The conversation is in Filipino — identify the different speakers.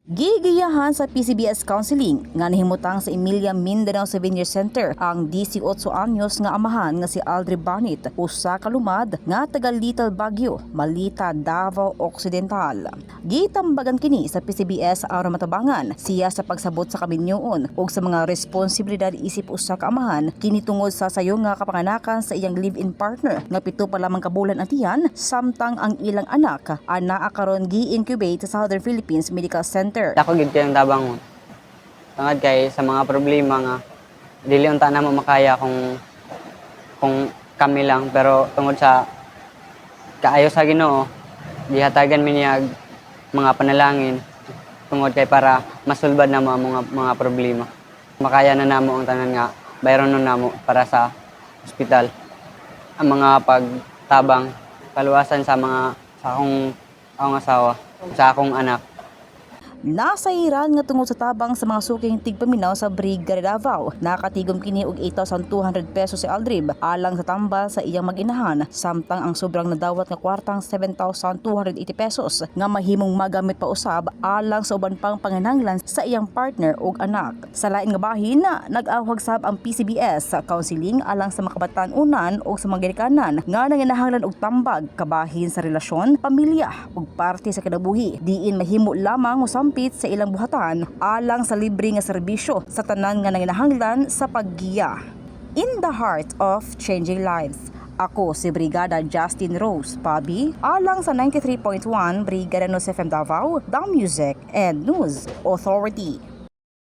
Speaker 1: Gigiyahan sa PCBS Counseling nga nahimutang sa Emilia Mindanao Souvenir Center ang 18 anyos nga amahan nga si Aldri Banit, usa ka lumad nga taga Little Baguio, Malita, Davao Occidental. Gitambagan kini sa PCBS aron matabangan siya sa pagsabot sa kaminyoon ug sa mga responsibilidad isip usa ka amahan kini tungod sa sayo nga kapanganakan sa iyang live-in partner nga 7 pa lamang ka bulan ang tiyan samtang ang ilang anak anaa karon gi-incubate sa Southern Philippines Medical Center.
Speaker 2: Ako gid kayong tabang tungod kay sa mga problema nga dili unta na mo makaya kung kami lang, pero tungod sa kaayo sa Ginoo gihatagan mi niya mga panalangin tungod kay para masulbad na mga problema. Makaya na namo ang tanan nga bayron nun namo para sa ospital. Ang mga pagtabang kaluwasan sa akong asawa, sa akong anak.
Speaker 1: Nasa iran nga tungod sa tabang sa mga suking tigpaminaw sa Brigada Davao. Nakatigom kini og 8,200 pesos si Aldrib alang sa tambal sa iyang mag-inahan, samtang ang sobrang nadawat nga kwartang 7,280 pesos nga mahimong magamit pa usab alang sa uban pang panginahanglan sa iyang partner ug anak. Sa lain nga bahin, nag-awhag sab ang PCBS sa counseling alang sa makabatan-unan o sa mga ginikanan nga nanginahanglan og tambag kabahin sa relasyon, pamilya ug parte sa kinabuhi. Diin mahimo lamang sampit sa ilang buhatan alang sa libre nga serbisyo sa tanan nga nanginahanglan sa paggiya. In the heart of changing lives. Ako si Brigada Justin Rose Pabi alang sa 93.1 Brigada News FM Davao, The Music and News Authority.